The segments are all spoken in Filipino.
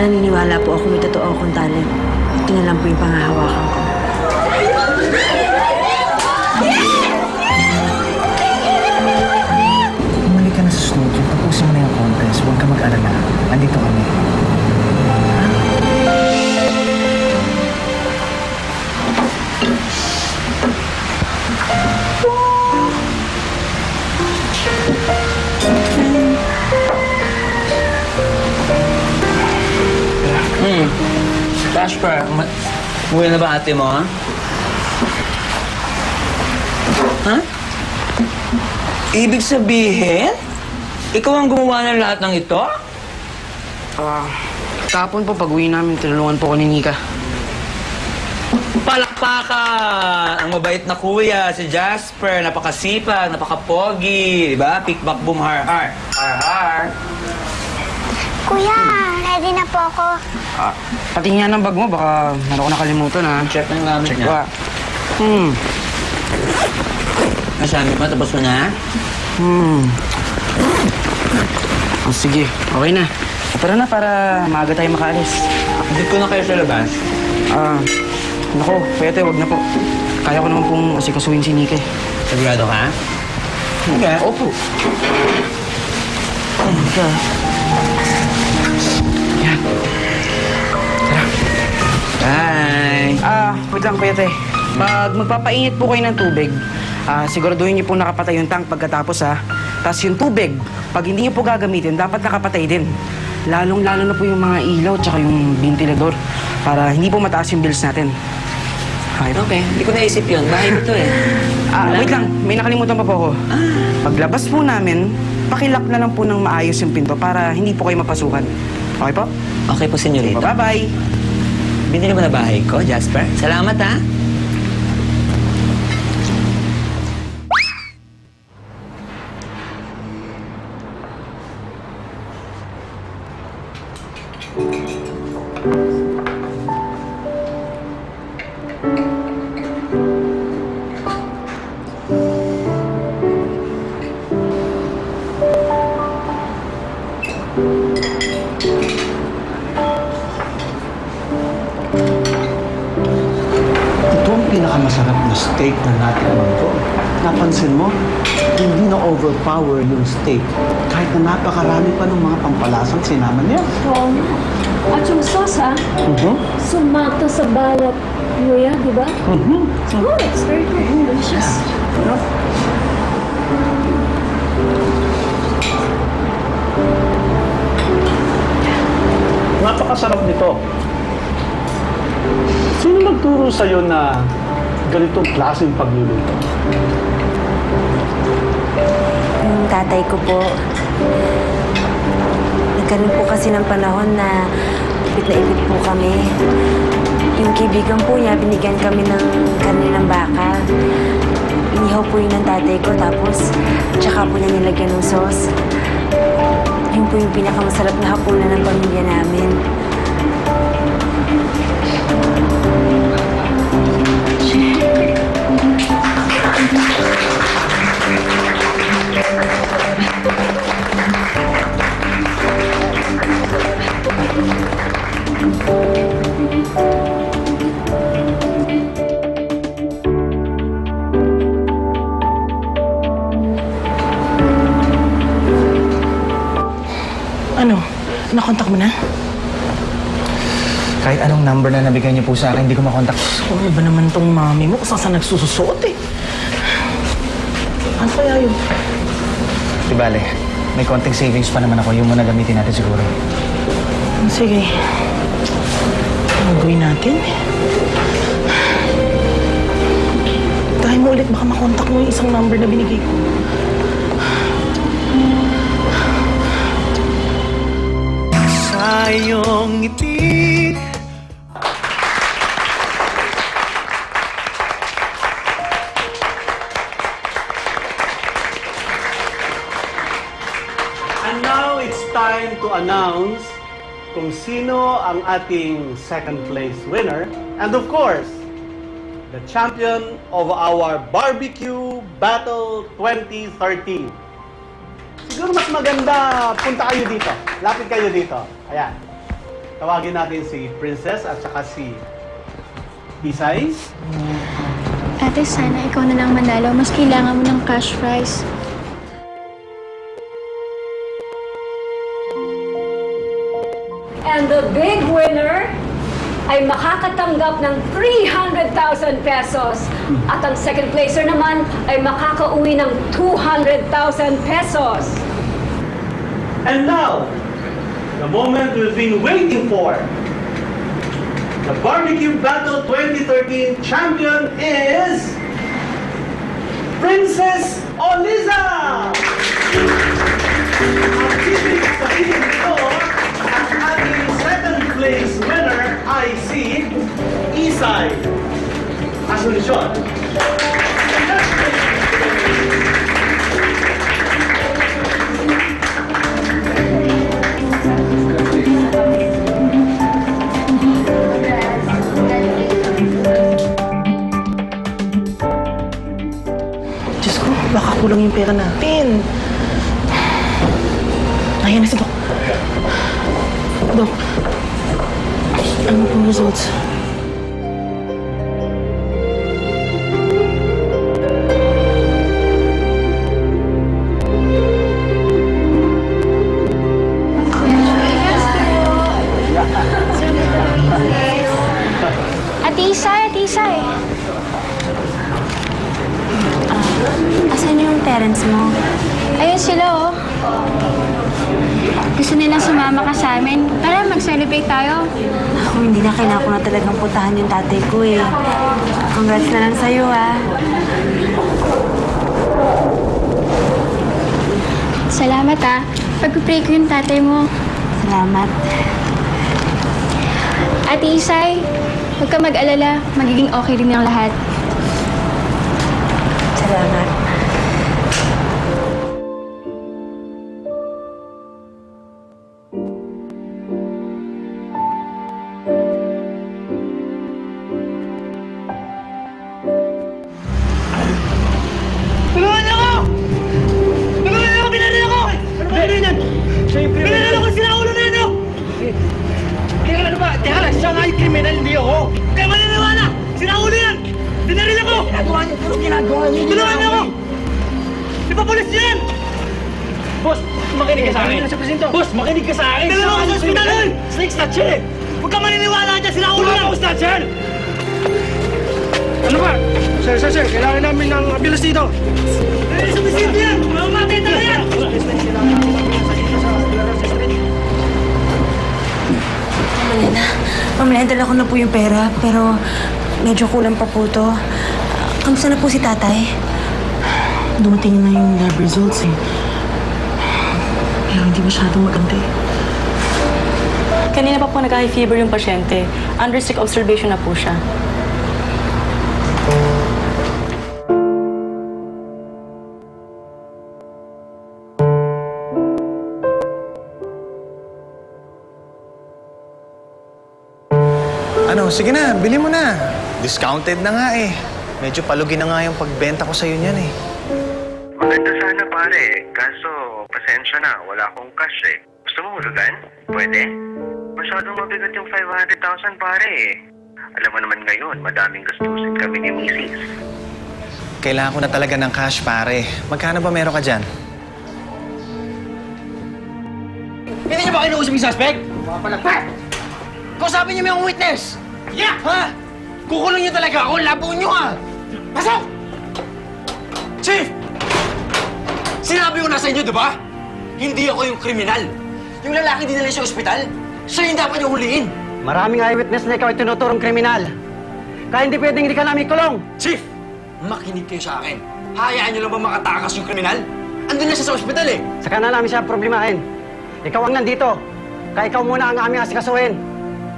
naniniwala po ako may totoo akong talent. Ito na lang po yung pangahawakan ko. Bumalik ka na sa studio. Tapusin mo na yung contest. Huwag ka mag-alala. Andito kami. Jasper, uwi na ba ate mo, ha? Ha? Ibig sabihin, ikaw ang gumawa ng lahat ng ito? Kahapon po, pag-uwi namin, tinulungan po ko ni Nika. Palakpakan! Ang mabait na kuya, si Jasper. Napakasipag, napaka-pogi. Diba? Pick-back, boom, har-har. Har-har. Kuya, ready na po ako. Patingin ng bag mo, baka meron ko nakalimutan, ha? Check na yung gamit Check niya. Nasabi mo, tapos mo na? Oh, sige, okay na. Tara na para maaga tayo makaalis. Hindi ko na kayo sa labas. Naku, pwede, wag na po. Kaya ko naman pong asikasuhin si Nika. Sigurado ka? Okay. Opo. Nika. Yan. Tara. Bye! Wait lang, Kuya Te. Pag magpapainit po kayo ng tubig, siguraduhin niyo po nakapatay yung tank pagkatapos, ha? Tapos yung tubig, pag hindi niyo po gagamitin, dapat nakapatay din. Lalong-lalo na po yung mga ilaw tsaka yung ventilador para hindi po mataas yung bills natin. Okay, hindi ko naisip yun. Bahay ko to eh. Wait lang, may nakalimutan pa po ako. Paglabas po namin, pakilak na lang po ng maayos yung pinto para hindi po kayo mapasukan. Okay po? Okay po, senyorita. Bye-bye! Binili mo na bahay ko, Jasper. Salamat, ha? Ito ang pinakamasarap na steak na natikman ko. Napansin mo, hindi na overpower yung steak. Kahit na napakarami pa ng mga pampalasang sinama niya. Oo. At yung sauce, sumakto sa balat luya, di ba? Oh, it's very good. Delicious. Napakasarap nito. Sino nagturo sa'yo na ganitong klaseng pagluluto? Yung tatay ko po, nagkaroon po kasi ng panahon na ipit na ipit po kami. Yung kaibigan po niya, binigyan kami ng karne ng baka. Inihaw po yun ng tatay ko, tapos tsaka po niya nilagyan ng sauce. Yun po yung pinakamasarap na hapunan ng pamilya namin. Ano? Nakontak mo na? Kahit anong number na nabigay niyo po sa akin, hindi ko makontak. Ano ba naman tong mami mo? Kung saan nagsususuot eh. Ano kaya yun? Di bale, may konting savings pa naman ako. Yung muna gamitin natin siguro. Sige. Ano gawin natin? Tayo mo ulit, baka makontak mo yung isang number na binigay ko. Sa iyong ngiti. And now it's time to announce kung sino ang ating second place winner. And of course, the champion of our Barbecue Battle 2013. Siguro mas maganda, punta kayo dito. Lapit kayo dito. Ayan. tawagin natin si Princess at saka si Isay. Ate, sana ikaw na lang manalo. Mas kailangan mo ng cash prize. And the big winner ay makakatanggap ng 300,000 pesos. At ang second placer naman ay makakauwi ng 200,000 pesos. And now, the moment we've been waiting for. The Barbecue Battle 2013 champion is Princess Oliza! Ang ibig sabihin nito, ang ating second place winner ay si Isay Asuncion. Diyos ko, baka kulang yung pera natin. Ayan na si Doc. Doc, ano pong results? Ate Isay. Asan yung parents mo? Ayun sila, oh. Gusto nilang sumama ka sa amin. Tara, mag-celebrate tayo. Ako, hindi na kailangan ko na talagang puntahan yung tatay ko eh. Congrats na lang sa'yo, ah. Salamat, ah. Pag-pray ko yung tatay mo. Salamat. Ate Isay, huwag ka mag-alala. Magiging okay rin ang lahat. Salamat. Tulungan niyo ako! Tulungan niyo ako! Pinaril ako! Ano ba yan? Pinaril ako! Sinaulo na yun! Teka lang, ano ba? Teka lang, siya nga yung kriminal, hindi ako! Kaya maniniwala! Sinaulo yan! Pinaril ako! Ginagawa niyo! Puro ginagawa niyo! Tulungan niyo ako! Di ba polis yan? Boss, makinig ka sa akin! Boss, makinig ka sa akin! Dalawa ka sa ospital! Snake snatcher eh! Huwag ka maniniwala dyan! Sinaulo yan! Huwag snatcher! Ano ba? Sir, kailangan namin ng ambulance dito. Eh, sumisipin yan! Mamamatay tayo yan! Mamaya, dala ko na po yung pera, pero medyo kulang pa po to. Kamusta na po si tatay? Dumating na yung lab results eh. Pero hindi masyadong maganda eh. Kanina pa po nag-high fever yung pasyente. Under strict observation na po siya. Ano, sige na, bili mo na. Discounted na nga eh. Medyo palugi na nga yung pagbenta ko sa'yo niyan eh. Maganda sana pare, kaso pasensya na, wala akong cash eh. Gusto mo hulugan? Pwede? Masyadong mabigat yung 500,000 pare eh. Alam mo naman ngayon, madaming gastusin kami ni Mrs. Kailangan ko na talaga ng cash, pare. Magkano ba meron ka dyan? Hindi niyo ba kinuusap yung suspect? Mga palagpat! Kausapin niyo yung witness! Yeah! Ha? Kukulong niyo talaga ako, labo niyo ha! Pasok! Chief! Sinabi ko na sa inyo, di ba? Hindi ako yung kriminal. Yung lalaki dinala sa ospital, siya yung dapat yung huliin. Maraming eyewitness na ikaw ay tinuturong kriminal. Kaya hindi pwedeng hindi ka namin kulong. Chief! Makinig kayo sa akin. Hayaan niyo lang ba makatakas yung kriminal? Andun na siya sa ospital eh. Saka na namin siya problemahin. Ikaw ang nandito. Kaya ikaw muna ang aming asikasuhin.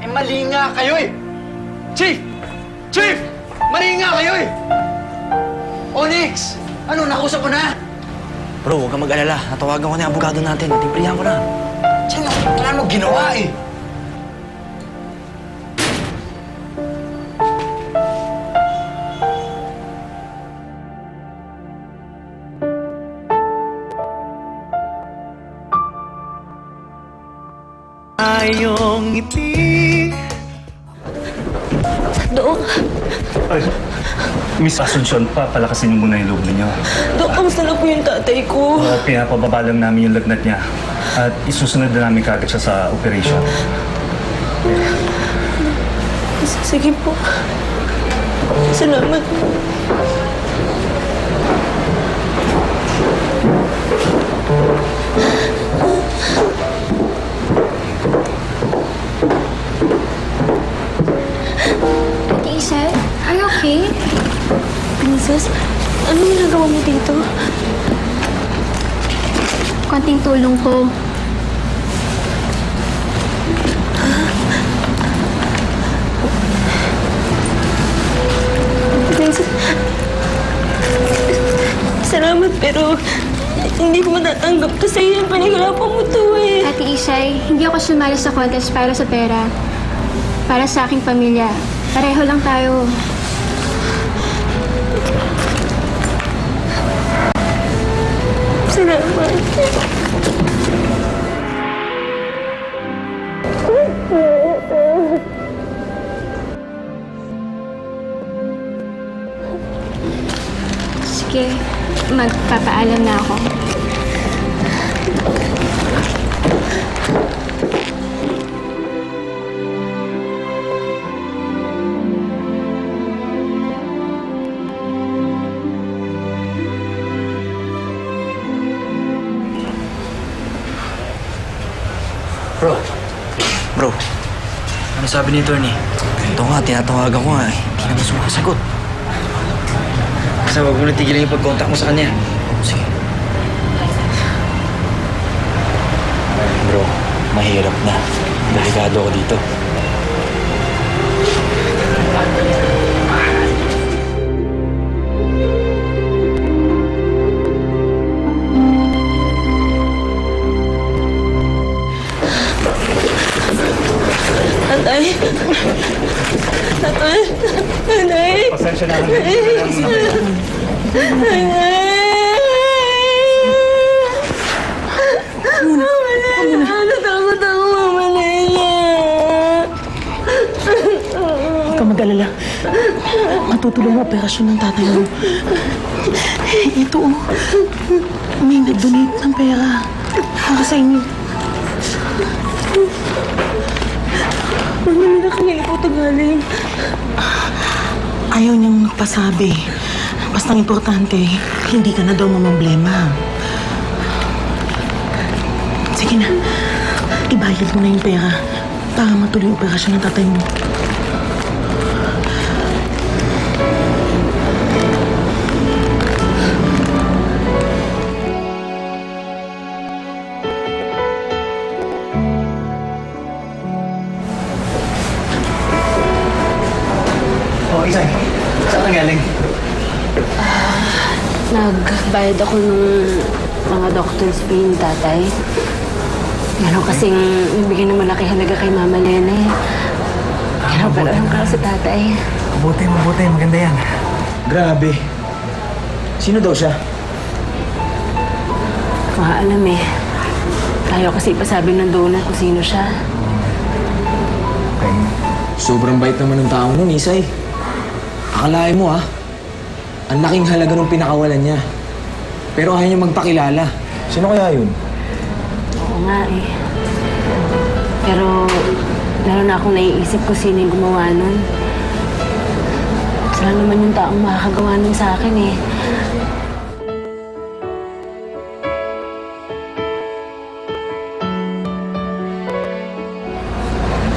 Eh, mali nga kayo eh! Chief! Chief! Mali nga kayo eh! Onyx! Ano, nakusap ko na? Bro, huwag kang mag-alala. Natawagan ko na yung abogado natin. Natiprihan ko na. Sino? Wala mo ginawa eh! Tayong ngiti. Dok, Ay, Miss Asuncion, papalakasin niyo muna yung loob ninyo. Dok, kamusta na po yung tatay ko? Pinapababa lang namin yung lagnat niya. At isusunod na namin kagad siya sa operation. Sige po. Salamat po. Isay, are you okay? Princess, ano ginagawa mo dito? Konting tulong ko. Princess, salamat pero hindi ko matatanggap kasi yung pinaghirapan mo to eh. Ate Isay, hindi ako sumali sa contest para sa pera. Para sa aking pamilya. Pareho lang tayo. Salamat. Sige, magpapaalam na ako. Bro, ano sabi ni attorney? Ito nga, tinatawagan ko nga eh. Hindi naman sumasagot. Basta huwag mo natigilan yung pag-contact mo sa kanya. Sige. Bro, mahirap na. Delikado ako dito. Tatay! Tatay! Tatay! Pasensya na kami. Tatay! Natakot ako, Mama Leila. Huwag ka mag-alala. Matutuloy ang operasyon ng tatay mo. Ito, may nag-donate ng pera para sa inyo. Mama Leila, kanina po ito galing. Ayaw niyang magpasabi. Basta ang importante, hindi ka na daw mamamblema. Sige na, ibayad mo na yung pera para matuloy yung operasyon ng tatay mo. Oh, Isay, saan ka galing? Nagbayad ako ng mga doctor's fee ni tatay. Meron kasing nabigyan ng malaki halaga kay Mama Lena eh. Pero alam ka si tatay. Mabuti, maganda yan. Grabe. Sino daw siya? Makaalam eh. Tayo kasi ipasabi ng donor kung sino siya. Okay. Sobrang bait naman ng taong nun, Isay. Akalain mo ang laking halaga nung pinakawalan niya. Pero ayaw niya magpakilala. Sino kaya yun? Oo nga eh. Pero lalo na akong naiisip ko sino yung gumawa nun. Sila naman yung taong makakagawa nun sa akin eh.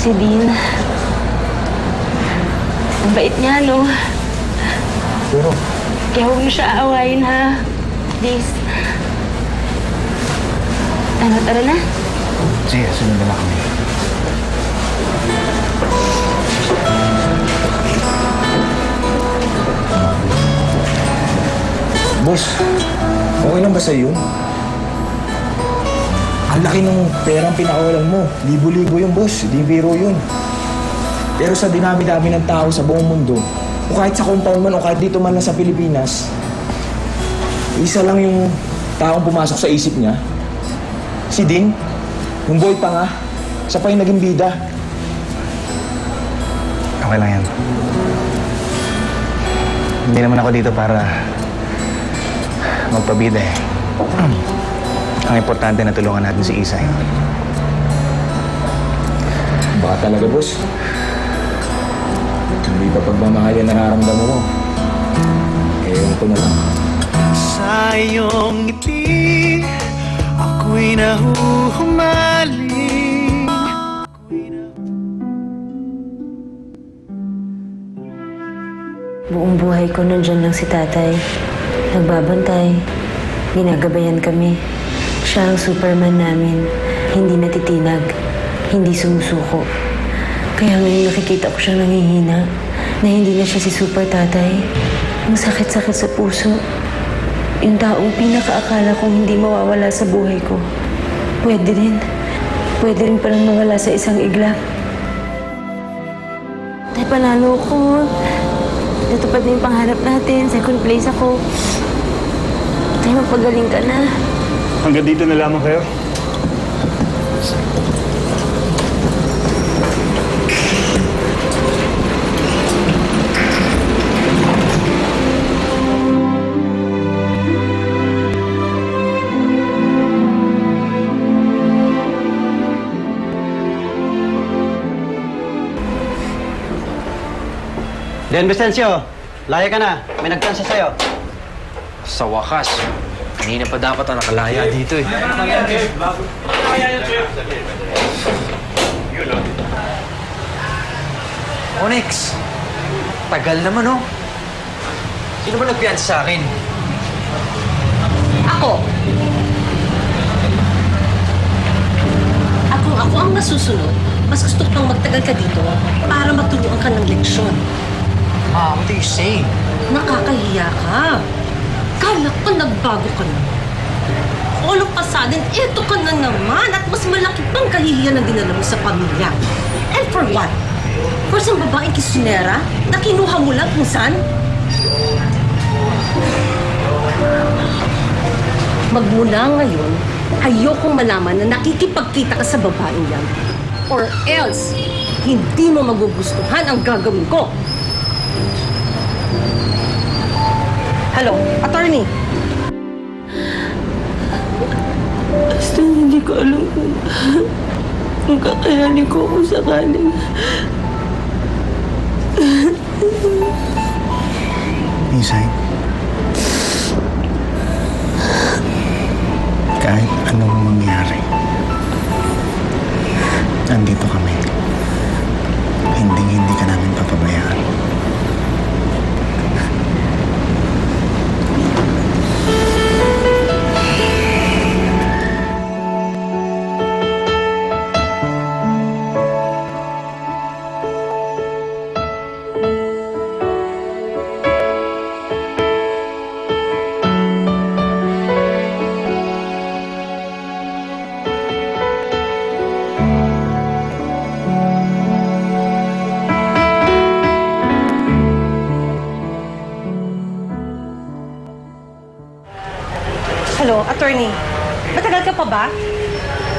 Si Dean. Ang bait niya, no? Pero... Kaya huwag mo siya aawayin, ha? Please. Tara na. Sige, sunod na lang kami. Boss, okay lang ba sa'yo yun? Ang laki ng perang pinakawalan mo. Libo-libo yung boss, di biro yun. Pero sa dinami-dami ng tao sa buong mundo, o kahit sa compound man o kahit dito man lang sa Pilipinas, isa lang yung taong pumasok sa isip niya. Si Dean, yung boy pa nga, siya pa yung naging bida. Okay lang yan. Hindi naman ako dito para magpabida eh. Ang importante na tulungan natin si Isay. Baka talaga, boss. Hindi pa pagmamahal yung nararamdaman mo. Ewan ko na lang. Sa iyong ngiti, ako'y nahuhumaling. Buong buhay ko nandyan lang si tatay. Nagbabantay. Ginagabayan kami. Siya ang Superman namin. Hindi natitinag. Hindi sumusuko. Kaya ngayon nakikita ko siyang nangihina na hindi na siya si Super Tatay. Ang sakit-sakit sa puso. Yung taong pinakaakala kong hindi mawawala sa buhay ko. Pwede rin. Pwede rin palang mawala sa isang iglap. Tay, panalo ko. Natupad na yung pangarap natin. Second place ako. Tay, magpagaling ka na. Hanggang dito na lamang kayo. Den Vicencio, laya ka na. May nagtansa sa'yo. Sa wakas, kanina pa dapat ang nakalaya dito eh. Onyx, tagal naman oh. Sino ba nagpiyansa sa akin? Ako. Ako ang masusunod. Mas gusto pang magtagal ka dito para maturuan ka ng leksyon. What do you say? Nakakahiya ka. Kala ko nagbago ka na. All of a sudden, eto ka na naman at mas malaki pang kahihiyan ang dinala mo sa pamilya. And for what? For isang babaeng kisunera na kinuha mo lang kung saan? Magmula ngayon, ayokong malaman na nakikipagkita ka sa babaeng yan. Or else, hindi mo magugustuhan ang gagawin ko. Hello, attorney. Basta hindi ko alam kung kakayanin ko kung sakaling. Isay, kahit anong mangyari, nandito kami. Hindi ka namin papabayaan. Hello, attorney. Matagal ka pa ba?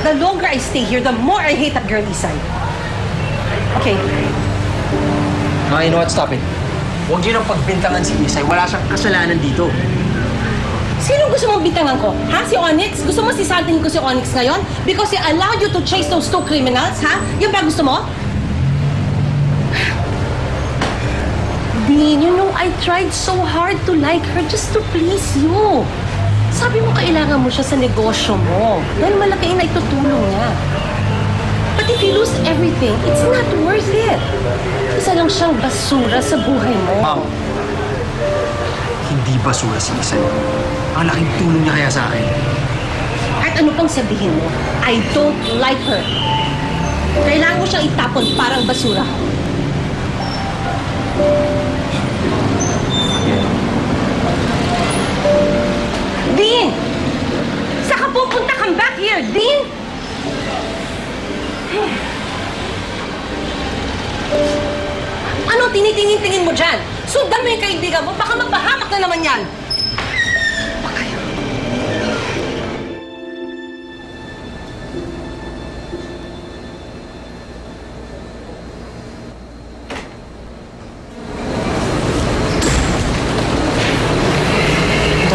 The longer I stay here, the more I hate that girl, Isay. Okay. You know what? Stop it. Huwag yun ang pagbintangan si Isay. Wala siyang kasalanan dito. Sino gusto mong bintangan ko? Ha? Si Onyx? Gusto mo sisaltin ko si Onyx ngayon? Because he allowed you to chase those two criminals, ha? Yung ba gusto mo? Dean, you know, I tried so hard to like her just to please you. Sabi mo kailangan mo siya sa negosyo mo. Dahil malaki na itutulong niya. But if you lose everything, it's not worth it. Isa lang siyang basura sa buhay mo. Ma'am, hindi basura si Isay. Ang laking tulong niya kaya sa akin. At ano pang sabihin mo, I don't like her. Kailangan mo siyang itapon parang basura. Dean! Saan ka pupunta? Come back here, Dean! Ano tinitingin-tingin mo dyan? Sundan mo yung kaibigan mo, baka magpahamak na naman yan!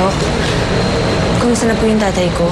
Doc, kumusta na po yung tatay ko?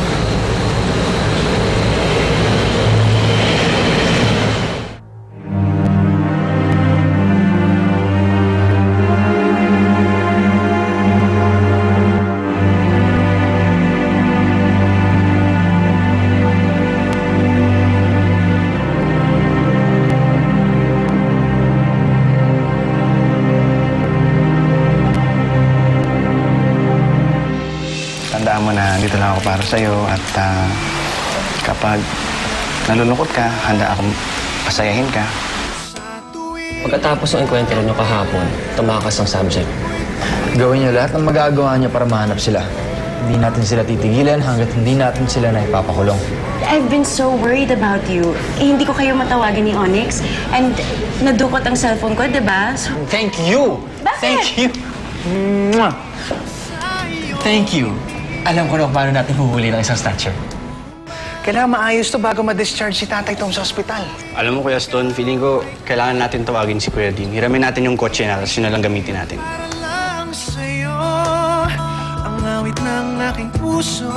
Tandaan mo na dito lang ako para sa'yo at kapag nalulungkot ka, handa akong pasayahin ka. Pagkatapos ng enkwentro nyo kahapon, tumakas ang subject. Gawin niyo lahat ng magagawa niyo para mahanap sila. Hindi natin sila titigilan hanggat hindi natin sila na ipapakulong. I've been so worried about you. Hindi ko kayo matawagan ni Onyx. And nadukot ang cellphone ko, diba? So, Thank you! Bakit? Thank you! Mwah! Thank you. Alam ko na kung paano natin huhuli ng isang snatcher. Kailangan maayos to bago ma-discharge si Tatay Tom sa ospital. Alam mo, Kuya Stone, feeling ko kailangan natin tawagin si Kuya Dean. Hiramin natin yung kotse na, tapos yun na lang gamitin natin. Lang sa'yo ang awit ng aking puso.